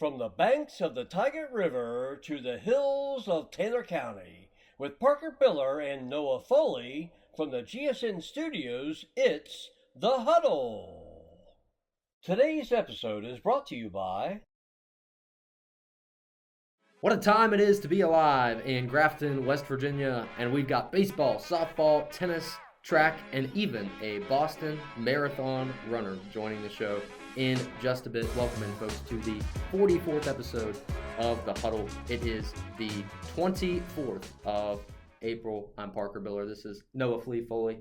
From the banks of the Tigard River to the hills of Taylor County, with Parker Biller and Noah Foley from the GSN studios, it's The Huddle. Today's episode is brought to you by... What a time it is to be alive in Grafton, West Virginia, and we've got baseball, softball, tennis, track, and even a Boston Marathon runner joining the show in just a bit. Welcome in, folks, to the 44th episode of The Huddle. It is the 24th of April. I'm Parker Biller. This is Noah Foley.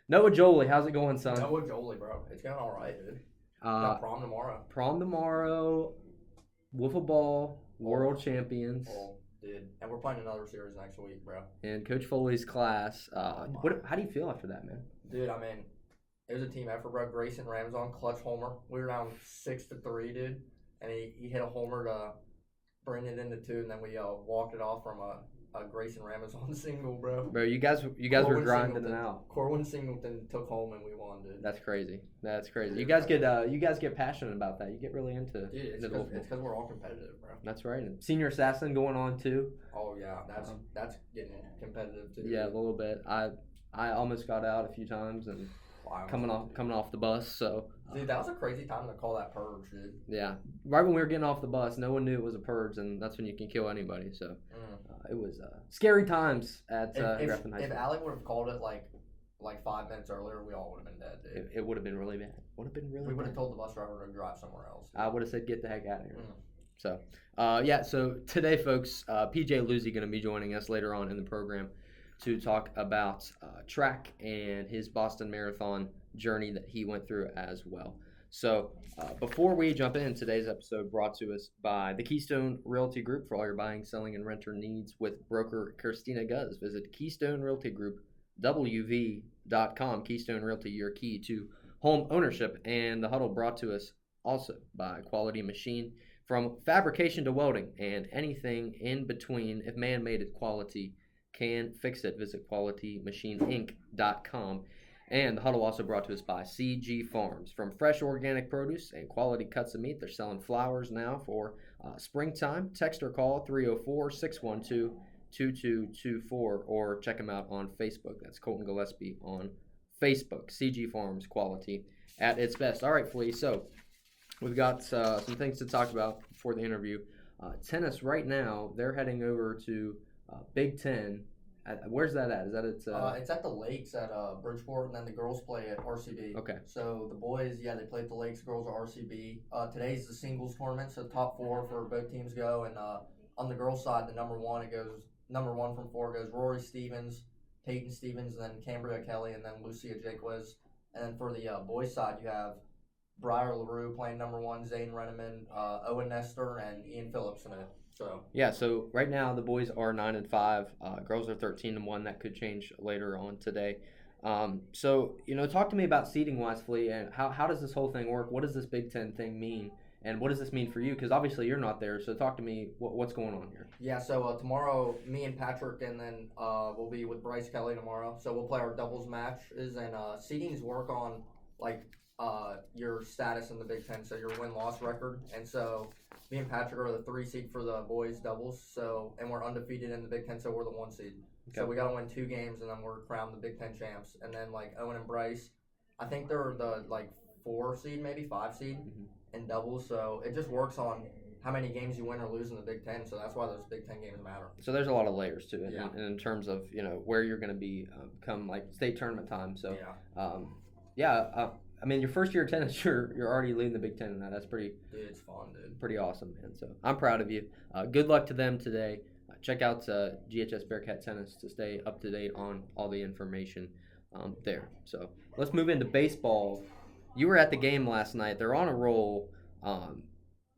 Noah Jolie, how's it going, son? Noah Jolie, bro. It's going all right, dude. Got prom tomorrow. Prom tomorrow, wiffle ball, world champions. Oh, dude. And we're playing another series next week, bro. And Coach Foley's class. How do you feel after that, man? Dude, I mean, it was a team effort, bro. Grayson Ramsey, clutch homer. We were down 6-3, dude. And he hit a homer to bring it into 2, and then we walked it off from a Grayson Ramazan single, bro. Bro, you guys were grinding it out. Corwin Singleton took home and we won, dude. That's crazy. Dude, you guys get passionate about that. You get really into dude. It's because we're all competitive, bro. That's right. And Senior Assassin going on too. Oh yeah, that's getting competitive too. Yeah, dude. A little bit. I almost got out a few times and coming off the bus. So dude, that was a crazy time to call that purge, dude. Yeah, right when we were getting off the bus, no one knew it was a purge, and that's when you can kill anybody. So it was scary times at Grafton High School. If Alec would have called it like 5 minutes earlier, we all would have been dead, dude. It would have been really bad. We would have told the bus driver to drive somewhere else. I would have said, "Get the heck out of here." So, so today, folks, PJ Louzy going to be joining us later on in the program to talk about track and his Boston Marathon journey that he went through as well. So before we jump in, today's episode brought to us by the Keystone Realty Group for all your buying, selling, and renter needs with broker Christina Guz. Visit Keystone Realty Group, WV.com. Keystone Realty, your key to home ownership. And the Huddle brought to us also by Quality Machine. From fabrication to welding and anything in between, if man made it, quality can fix it. Visit QualityMachineInc.com. And the Huddle also brought to us by CG Farms. From fresh organic produce and quality cuts of meat, they're selling flowers now for springtime. Text or call 304-612-2224 or check them out on Facebook. That's Colton Gillespie on Facebook. CG Farms, quality at its best. All right, Flea, so we've got some things to talk about before the interview. Tennis right now, they're heading over to Big Ten. Where's that at? Is that it's at the Lakes at Bridgeport, and then the girls play at RCB. Okay. So the boys, they play at the Lakes. Girls are RCB. Today's the singles tournament, so the top 4 for both teams go. And on the girls' side, the number one from 4 goes Rory Stevens, Peyton Stevens, and then Cambria Kelly, and then Lucia Jaquez. And then for the boys' side, you have Briar LaRue playing number 1, Zane Renneman, Owen Nestor, and Ian Phillips in it. So right now the boys are 9-5, girls are 13-1. That could change later on today. So talk to me about seeding wise, Flea, and how does this whole thing work? What does this Big Ten thing mean, and what does this mean for you? Because obviously you're not there. So talk to me. What's going on here? Yeah. So tomorrow, me and Patrick, and then we'll be with Bryce Kelly tomorrow. So we'll play our doubles matches, and seedings work on your status in the Big Ten, so your win-loss record. And so me and Patrick are the 3 seed for the boys doubles. And we're undefeated in the Big Ten, so we're the 1 seed. Okay. So we got to win 2 games, and then we're crowned the Big Ten champs. And then Owen and Bryce, I think they're the 4 seed, maybe 5 seed in doubles. So it just works on how many games you win or lose in the Big Ten. So that's why those Big Ten games matter. So there's a lot of layers to it, in terms of where you're going to be come state tournament time. So I mean, your first year of tennis, you're already leading the Big Ten in that. That's pretty. Dude, it's fun, dude. Pretty awesome, man. So I'm proud of you. Good luck to them today. Check out GHS Bearcat Tennis to stay up to date on all the information there. So let's move into baseball. You were at the game last night. They're on a roll.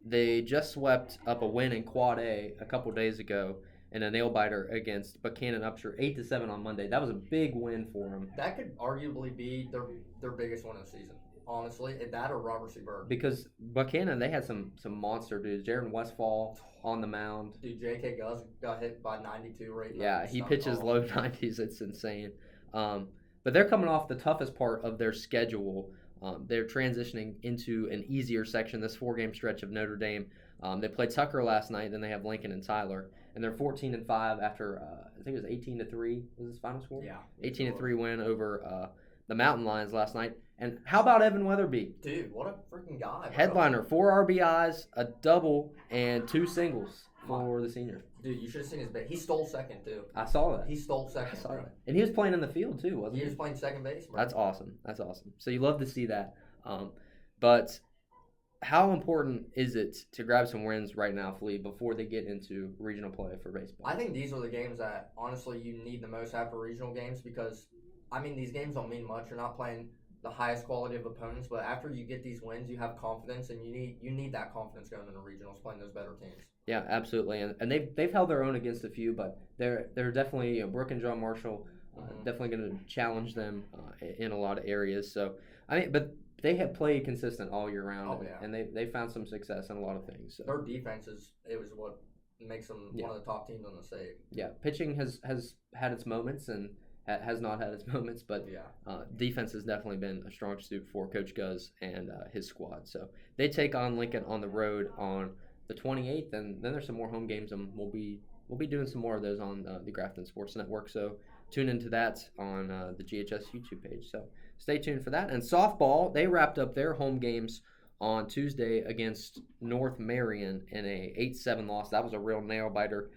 They just swept up a win in Quad A a couple days ago in a nail biter against Buchanan Upshur, 8-7 on Monday. That was a big win for them. That could arguably be their biggest win of the season. Honestly, that or Robert C. Berg. Because Buchanan, they had some monster dudes. Jaron Westfall on the mound. Dude, J.K. Gus got hit by 92 right now. Yeah, he pitches low 90s. It's insane. But they're coming off the toughest part of their schedule. They're transitioning into an easier section, this 4-game stretch of Notre Dame, They played Tucker last night. Then they have Lincoln and Tyler, and they're 14-5 after I think it was 18-3 was his final score. Yeah, 18-3 win over the Mountain Lions last night. And how about Evan Weatherby? Dude, what a freaking guy! Bro. Headliner, 4 RBIs, a double, and 2 singles for the senior. Dude, you should have seen his base. He stole second too. I saw that. He stole second. I saw that. And he was playing in the field too, wasn't he? He was playing second base. Bro. That's awesome. That's awesome. So you love to see that. But how important is it to grab some wins right now, Flea, before they get into regional play for baseball? I think these are the games that honestly you need the most after regional games because, I mean, these games don't mean much. You're not playing the highest quality of opponents, but after you get these wins, you have confidence, and you need that confidence going into regionals, playing those better teams. Yeah, absolutely, and they've held their own against a few, but they're definitely Brooke and John Marshall definitely going to challenge them in a lot of areas. So I mean, but they have played consistent all year round, and they found some success in a lot of things. So. Their defense is what makes them one of the top teams on the state. Yeah, pitching has had its moments and has not had its moments, but defense has definitely been a strong suit for Coach Guz and his squad. So they take on Lincoln on the road on the 28th, and then there's some more home games, and we'll be doing some more of those on the Grafton Sports Network. So tune into that on the GHS YouTube page. So stay tuned for that. And softball, they wrapped up their home games on Tuesday against North Marion in a 8-7 loss. That was a real nail biter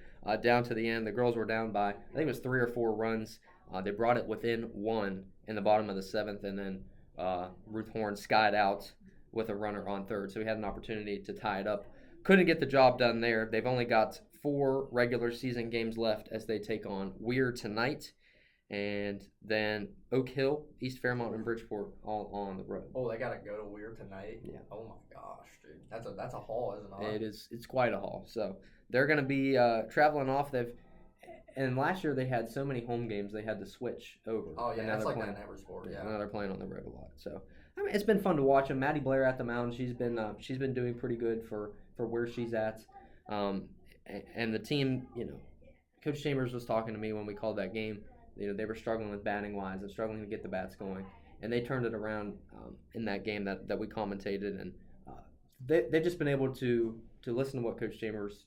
down to the end. The girls were down by, I think it was 3 or 4 runs. They brought it within 1 in the bottom of the 7th, and then Ruth Horn skied out with a runner on third. So we had an opportunity to tie it up. Couldn't get the job done there. They've only got 4 regular season games left as they take on Weir tonight, and then Oak Hill, East Fairmont, and Bridgeport all on the road. Oh, they gotta go to Weir tonight. Yeah. Oh my gosh, dude, that's a haul, isn't it? It is. It's quite a haul. So they're going to be traveling off. And last year they had so many home games they had to switch over. Oh yeah, that's like that in every sport. Yeah. Now they're playing on the road a lot. So I mean, it's been fun to watch them. Maddie Blair at the mound. She's been doing pretty good for where she's at. And the team, Coach Chambers was talking to me when we called that game. They were struggling with batting wise and struggling to get the bats going, and they turned it around in that game that we commentated, and they've just been able to listen to what Coach Chambers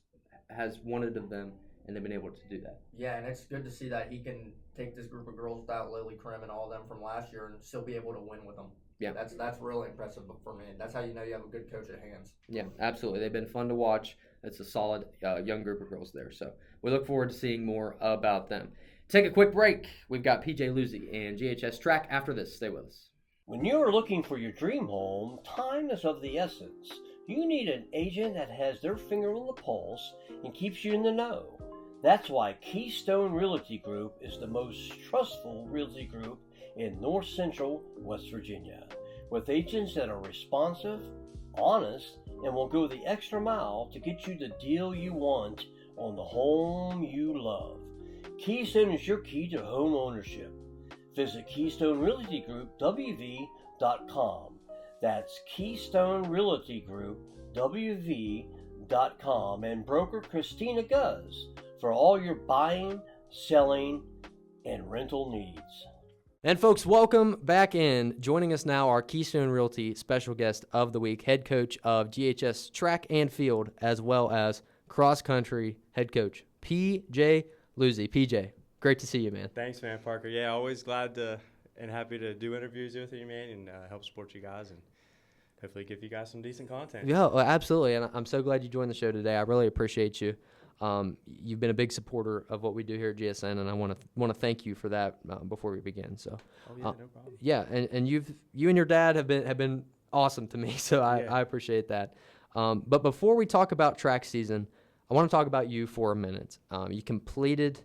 has wanted of them, and they've been able to do that. Yeah, and it's good to see that he can take this group of girls without Lily Krim and all of them from last year and still be able to win with them. Yeah, that's really impressive for me. That's how you know you have a good coach at hands. Yeah, absolutely. They've been fun to watch. It's a solid young group of girls there. So we look forward to seeing more about them. Take a quick break. We've got PJ Louzy and GHS Track after this. Stay with us. When you are looking for your dream home, time is of the essence. You need an agent that has their finger on the pulse and keeps you in the know. That's why Keystone Realty Group is the most trustful realty group in North Central West Virginia, with agents that are responsive, honest, and will go the extra mile to get you the deal you want on the home you love. Keystone is your key to home ownership. Visit Keystone Realty Group WV.com. That's Keystone Realty Group WV.com, and broker Christina Guz for all your buying, selling, and rental needs. And folks, welcome back in. Joining us now, our Keystone Realty special guest of the week, head coach of GHS Track and Field, as well as cross country head coach, PJ Louzy. PJ, great to see you, man. Thanks, man, Parker. Yeah, always glad to and happy to do interviews with you, man, and help support you guys and hopefully give you guys some decent content. Yeah, well, absolutely. And I'm so glad you joined the show today. I really appreciate you. You've been a big supporter of what we do here at GSN, and I want to thank you for that before we begin. So, oh yeah, no problem. Yeah, and you and your dad have been awesome to me, so I appreciate that. But before we talk about track season, I want to talk about you for a minute. You competed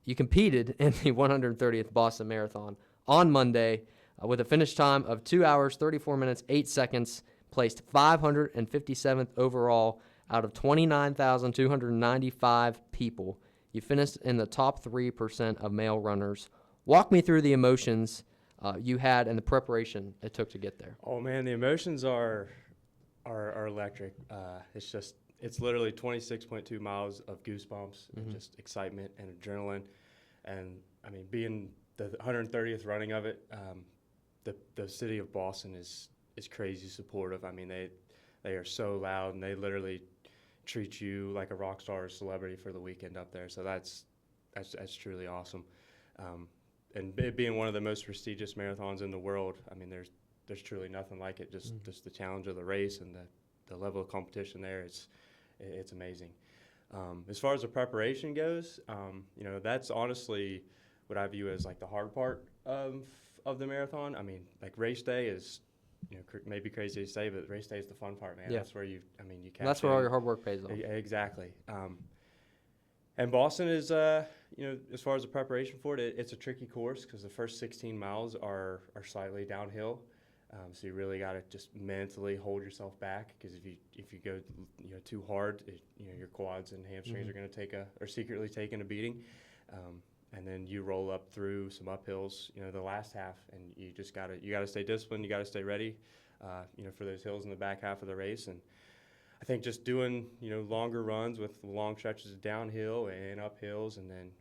in the 130th Boston Marathon on Monday with a finish time of 2 hours, 34 minutes, 8 seconds, placed 557th overall out of 29,295 people. You finished in the top 3% of male runners. Walk me through the emotions you had and the preparation it took to get there. Oh man, the emotions are electric. It's literally 26.2 miles of goosebumps and just excitement and adrenaline. And I mean, being the 130th running of it, the city of Boston is crazy supportive. I mean, they are so loud, and they literally treat you like a rock star or celebrity for the weekend up there. So that's truly awesome. And it being one of the most prestigious marathons in the world, I mean, there's truly nothing like it. Just the challenge of the race and the level of competition there, it's amazing. As far as the preparation goes, that's honestly what I view as like the hard part of the marathon. I mean, like race day is, maybe crazy to say, but race day is the fun part, man. Yeah. That's where you catch That's where all your hard work pays off. Exactly. And Boston is, as far as the preparation for it, it's a tricky course because the first 16 miles are slightly downhill. So you really got to just mentally hold yourself back, because if you go too hard, your quads and hamstrings are going to are secretly taking a beating. And then you roll up through some uphills, the last half, and you just gotta stay disciplined. You gotta stay ready, for those hills in the back half of the race. And I think just doing, longer runs with long stretches of downhill and uphills, and then,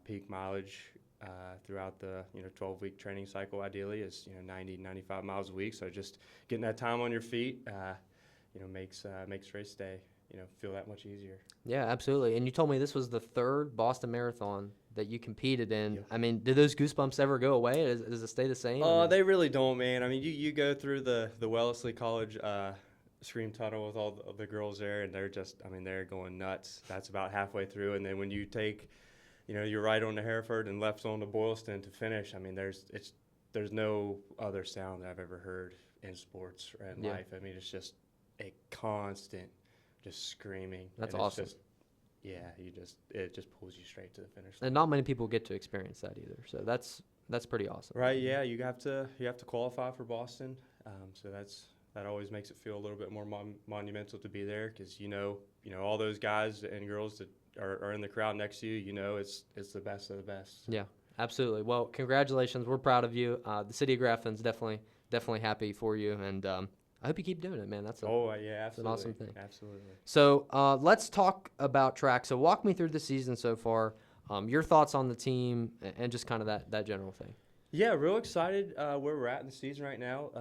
peak mileage throughout the 12-week training cycle ideally is 90, 95 miles a week. So just getting that time on your feet, makes race day feel that much easier. Yeah, absolutely. And you told me this was the third Boston Marathon that you competed in. Yep. I mean, did those goosebumps ever go away? Does it stay the same? They really don't, man. I mean, you go through the Wellesley College scream tunnel with all the girls there, and they're going nuts. That's about halfway through, and then when you take, you're right on to Hereford and left on to Boylston to finish. I mean, there's no other sound that I've ever heard in sports or in life. I mean, it's just a constant, just screaming. That's and awesome. It just pulls you straight to the finish line. And not many people get to experience that either. So that's pretty awesome. Right? Yeah, you have to qualify for Boston. So that always makes it feel a little bit more monumental to be there, because all those guys and girls that are in the crowd next to you. It's the best of the best. Yeah, absolutely. Well, congratulations. We're proud of you. The city of Grafton's definitely happy for you, and I hope you keep doing it, man. That's absolutely. an awesome thing. Absolutely. So let's talk about track. So walk me through the season so far, your thoughts on the team, and just kind of that general thing. Yeah, real excited where we're at in the season right now.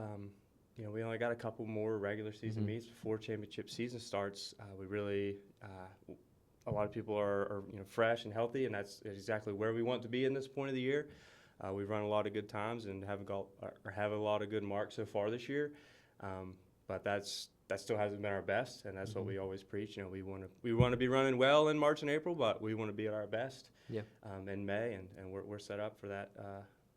We only got a couple more regular season meets before championship season starts. We really, a lot of people are fresh and healthy, and that's exactly where we want to be in this point of the year. We've run a lot of good times and have a lot of good marks so far this year. But that still hasn't been our best, and that's what we always preach. We want to be running well in March and April, but we want to be at our best in May, and we're set up for that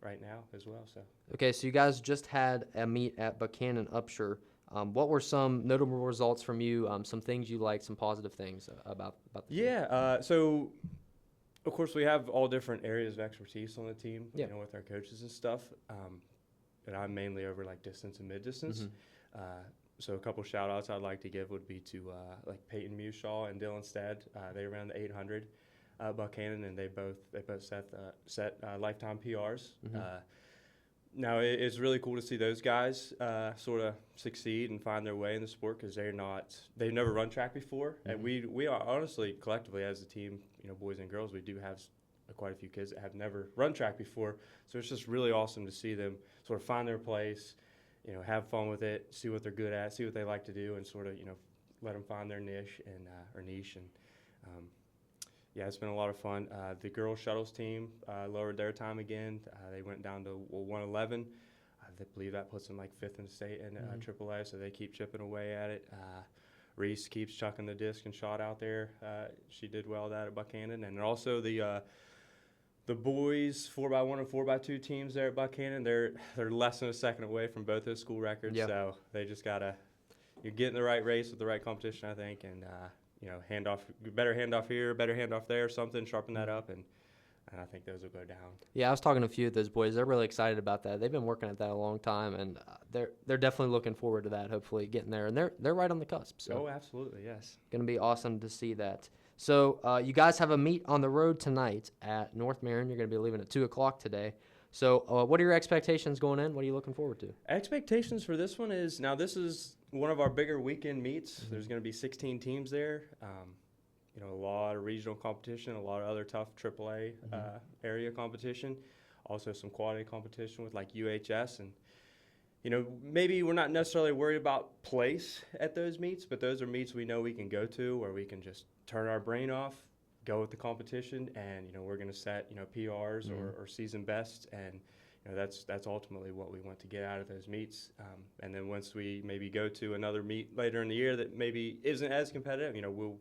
right now as well. So Okay, so you guys just had a meet at Buchanan Upshur. What were some notable results from you? Some things you liked, some positive things about the team? Yeah. So of course we have all different areas of expertise on the team. With our coaches and stuff. And I'm mainly over like distance and mid distance. So a couple shout outs I'd like to give would be to like Peyton Mushaw and Dylan Stead. They ran the 800 Buchanan, and they both set lifetime PRs. Now it's really cool to see those guys sort of succeed and find their way in the sport, because they've never run track before, and we are honestly collectively as a team, boys and girls, we do have quite a few kids that have never run track before. So it's just really awesome to see them sort of find their place, have fun with it, see what they're good at, see what they like to do, and sort of, let them find their niche and or niche. And it's been a lot of fun. The girls shuttles team lowered their time again. They went down to 111. I believe that puts them like 5th in the state in AAA, so they keep chipping away at it. Reese keeps chucking the disc and shot out there. She did well at Buchanan. And also the boys 4x1 and 4x2 teams there at Buchanan, they're less than a second away from both those school records. Yep. So they just you get in the right race with the right competition, I think, and hand off, better hand off here, better hand off there, something, sharpen that up, and I think those will go down. Yeah, I was talking to a few of those boys. They're really excited about that. They've been working at that a long time, and they're definitely looking forward to that. Hopefully, getting there, and they're right on the cusp. So absolutely, yes. Going to be awesome to see that. So you guys have a meet on the road tonight at North Marion. You're going to be leaving at 2:00 today. So what are your expectations going in? What are you looking forward to? Expectations for this one is, now this is one of our bigger weekend meets. There's going to be 16 teams there. A lot of regional competition, a lot of other tough AAA area competition. Also some quad A competition with like UHS. And, maybe we're not necessarily worried about place at those meets, but those are meets we know we can go to where we can just turn our brain off, go with the competition, and we're going to set PRs or season best, and that's ultimately what we want to get out of those meets. And then once we maybe go to another meet later in the year that maybe isn't as competitive, we'll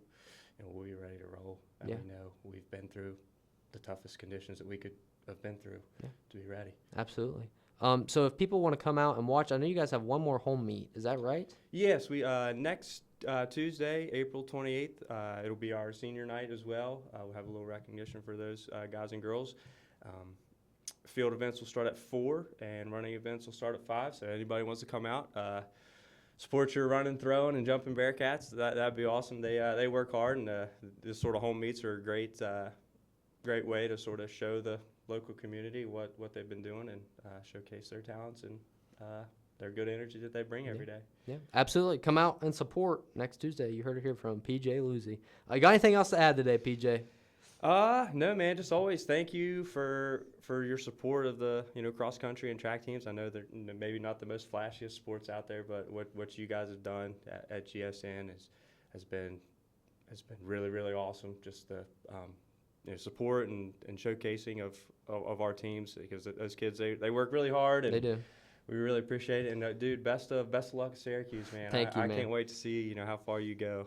be ready to roll. And we know we've been through the toughest conditions that we could have been through to be ready. Absolutely. So if people want to come out and watch, I know you guys have one more home meet. Is that right? Yes, we next Tuesday, April 28th, it'll be our senior night as well. We'll have a little recognition for those guys and girls. Field events will start at 4, and running events will start at 5. So anybody wants to come out, support your running, throwing, and jumping Bearcats, that'd be awesome. They work hard, and this sort of home meets are a great way to sort of show the local community what they've been doing and showcase their talents and their good energy that they bring every day. Yeah, absolutely. Come out and support next Tuesday. You heard it here from PJ Louzy. You got anything else to add today, PJ? No, man. Just always thank you for your support of the cross country and track teams. I know they're maybe not the most flashiest sports out there, but what you guys have done at GSN has been really, really awesome. Just the support and showcasing of our teams, because those kids they work really hard, and they do. We really appreciate it. And dude, best of luck at Syracuse, man. Thank you, I man. can't wait to see how far you go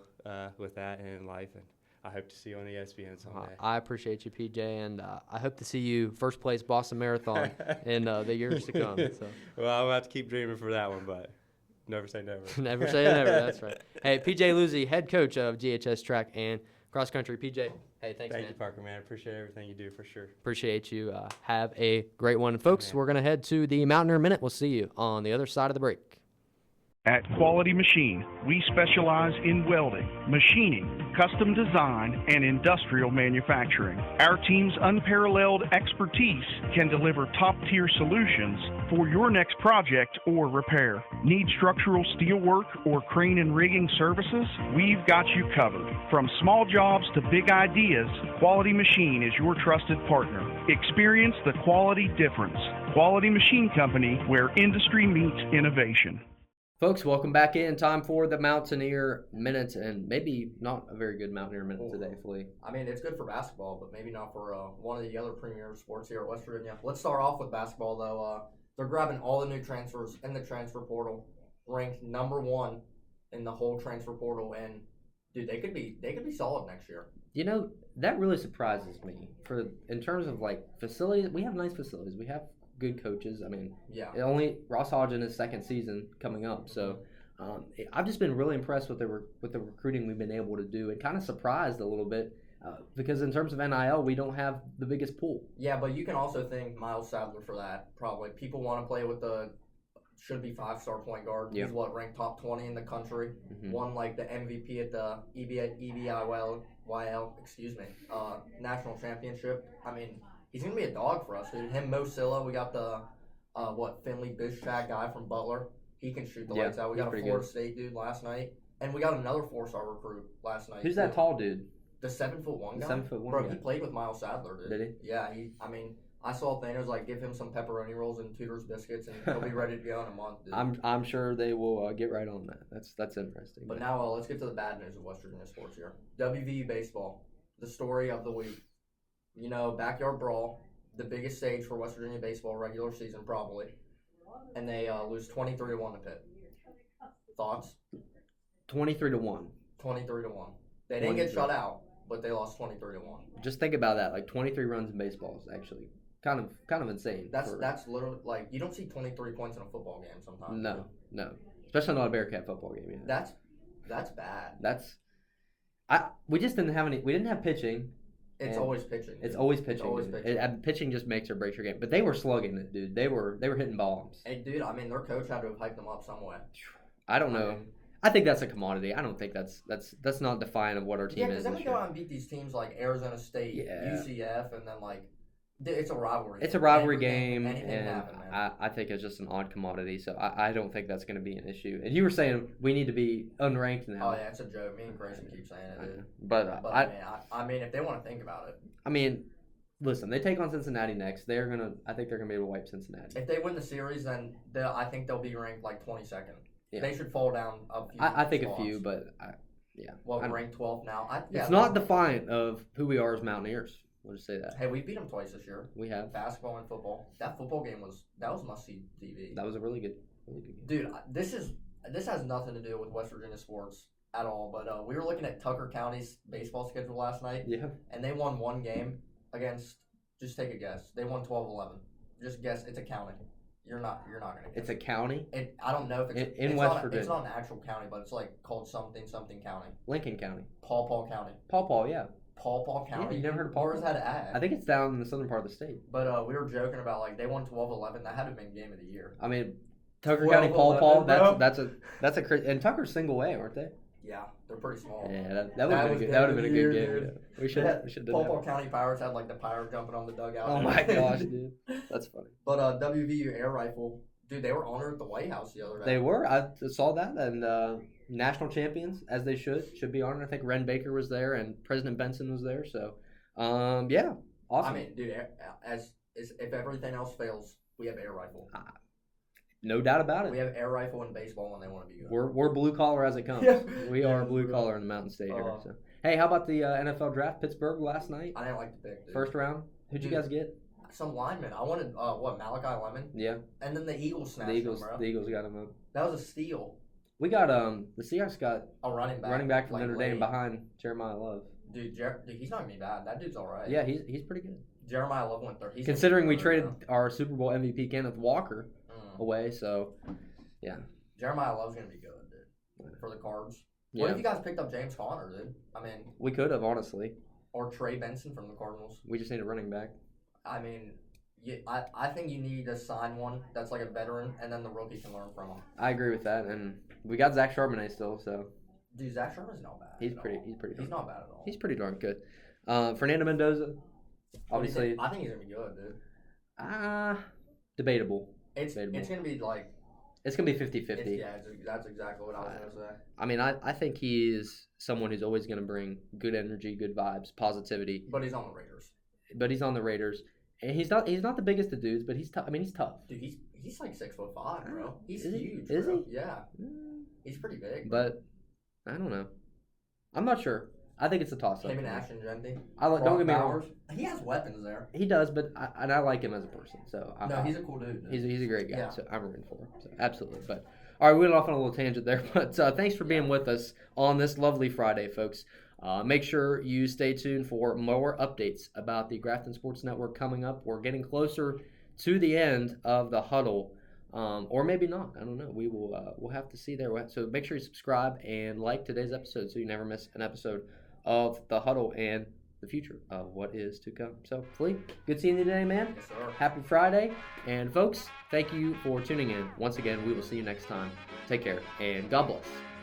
with that and in life, and I hope to see you on ESPN someday. I appreciate you, PJ, and I hope to see you first place Boston Marathon in the years to come. So. Well, I'll have to keep dreaming for that one, but never say never. Never say never. That's right. Hey, PJ Louzy, head coach of GHS Track and Cross Country. PJ, hey, thanks, man. Thank you, Parker, man. I appreciate everything you do for sure. Appreciate you. Have a great one. Folks, we're going to head to the Mountaineer Minute. We'll see you on the other side of the break. At Quality Machine, we specialize in welding, machining, custom design, and industrial manufacturing. Our team's unparalleled expertise can deliver top-tier solutions for your next project or repair. Need structural steel work or crane and rigging services? We've got you covered. From small jobs to big ideas, Quality Machine is your trusted partner. Experience the quality difference. Quality Machine Company, where industry meets innovation. Folks, welcome back in. Time for the Mountaineer Minute, and maybe not a very good Mountaineer Minute today, Flea. I mean, it's good for basketball, but maybe not for one of the other premier sports here at West Virginia. Let's start off with basketball, though. They're grabbing all the new transfers in the transfer portal, ranked number 1 in the whole transfer portal, and dude, they could be solid next year. That really surprises me. In terms of facilities, we have nice facilities. We have good coaches. I mean, only Ross Hodge in his second season coming up. So I've just been really impressed with the recruiting we've been able to do, and kind of surprised a little bit because in terms of NIL, we don't have the biggest pool. Yeah, but you can also thank Miles Sadler for that. Probably people want to play with the should-be 5-star point guard. Yeah. He's ranked top 20 in the country. Mm-hmm. Won the MVP at the EBIL national championship. I mean, he's going to be a dog for us, dude. Him, Mo Silla. We got the, Finley Bishak guy from Butler. He can shoot the lights out. We got a Florida State dude last night. And we got another 4-star recruit last night. Who's that tall dude? The 7'1" guy? 7'1" Bro, guy. he played with Miles Sadler, dude. Did he? Yeah, I saw Thanos, give him some pepperoni rolls and Tudor's biscuits, and he'll be ready to go in a month, dude. I'm sure they will get right on that. That's interesting. But now let's get to the bad news of West Virginia sports here. WVU baseball, the story of the week. Backyard brawl, the biggest stage for West Virginia baseball regular season probably, and they lose 23-1 to Pitt. Thoughts? 23-1. 23-1. They didn't get shut out, but they lost 23-1. Just think about that. 23 runs in baseball is actually kind of insane. That's literally you don't see 23 points in a football game sometimes. No, especially not a Bearcat football game. Yeah. That's bad. We just didn't have any. We didn't have pitching. It's always pitching. It's always pitching. Pitching just makes or breaks your game. But they were slugging it, dude. They were hitting bombs. Hey, dude. I mean, their coach had to have hyped them up some way. I don't know. I think that's a commodity. I don't think that's not defiant of what our team is. Yeah, because then we go out and beat these teams like Arizona State, UCF, and then it's a rivalry. It's a rivalry game, Anything and happen, man. I think it's just an odd commodity. So I don't think that's going to be an issue. And you were saying we need to be unranked now. Oh yeah, it's a joke. Me and Grayson keep saying it. Dude. But I mean, if they want to think about it. I mean, listen, they take on Cincinnati next. I think they're gonna be able to wipe Cincinnati. If they win the series, then I think they'll be ranked like 22nd. Yeah. They should fall down a few. I think spots. a few, but yeah. Well, ranked 12th now. It's not defiant of who we are as Mountaineers. We'll just say that. Hey, we beat them twice this year. We have. Basketball and football. That football game was must see TV. That was a really good game. Dude, this has nothing to do with West Virginia sports at all. But we were looking at Tucker County's baseball schedule last night. Yeah. And they won one game against. Just take a guess. They won 12-11. Just guess. It's a county. You're not gonna guess. It's a county. I don't know if it's West Virginia. It's not an actual county, but it's like called something county. Lincoln County. Paw Paw County. Paw, yeah. Paw County. Yeah, you never heard of Paw? Where's that at? I think it's down in the southern part of the state. But we were joking about like they won 12-11. That had to have been game of the year. I mean, Tucker County Paw. bro. That's a and Tucker's single A, aren't they? Yeah, they're pretty small. Yeah, that would have been a good game. Yeah. We should have done Paw that. County Pirates had like the pirate jumping on the dugout. Oh my gosh, dude, that's funny. But WVU air rifle, dude, they were honored at the White House the other day. They were. I saw that, and national champions as they should be honored. I think Ren Baker was there, and President Benson was there. So, yeah, awesome. I mean, dude, if everything else fails, we have air rifle. No doubt about We it. have air rifle in baseball when they want to be good. We're blue collar as it comes. Yeah. We are blue collar in the Mountain State here. So. Hey, how about the NFL draft? Pittsburgh last night, I didn't like the pick, dude. first round. Who'd you Dude. guys get? Some lineman. I wanted Malachi Lemon, Yeah, and then the Eagles snatched the Eagles. him, bro. The Eagles got him up. That was a steal. We got the Seahawks got A running back. from like, Notre Dame late. behind Jeremiah Love. Dude, he's not gonna be bad. That dude's all right. Yeah, he's pretty good. Jeremiah Love went third. Considering we traded our Super Bowl MVP Kenneth Walker away, so Jeremiah Love's gonna be good, dude. For the Cards. yeah, What if you guys picked up James Conner, dude? I mean, we could have honestly. or Trey Benson from the Cardinals. We just need a running back. I mean, I think you need to sign one that's like a veteran, and then the rookie can learn from him. I agree with that, and we got Zach Charbonnet still, so Dude, Zach Sherman's not bad. he's at pretty. all. He's not bad at all. He's pretty darn good. Fernando Mendoza, obviously, I think he's gonna be good, dude. debatable. It's Debatable. gonna be like It's gonna be 50-50. that's exactly what I was gonna say. I mean, I think he is someone who's always going to bring good energy, good vibes, positivity. But he's on the Raiders. But he's on the Raiders, and he's not the biggest of dudes, but he's tough. I mean, he's tough. Dude, he's like 6'5", bro. He's Is he? huge. Is bro. he? Yeah, he's pretty big. But I don't know. I'm not sure. I think it's a toss-up. Him and Ashton Genty. Don't get me wrong. He has weapons there. He does, but I like him as a person. So He's a cool dude. he's a great guy. Yeah. So I'm rooting for him. So absolutely. But all right, we went off on a little tangent there. But thanks for being with us on this lovely Friday, folks. Make sure you stay tuned for more updates about the Grafton Sports Network coming up. We're getting closer to the end of the Hudl, or maybe not. I don't know. We will. We'll have to see there. So make sure you subscribe and like today's episode so you never miss an episode of the Hudl and the future of what is to come. So, Flea, good seeing you today, man. Yes, sir. Happy Friday. And folks, thank you for tuning in. Once again, we will see you next time. Take care and God bless.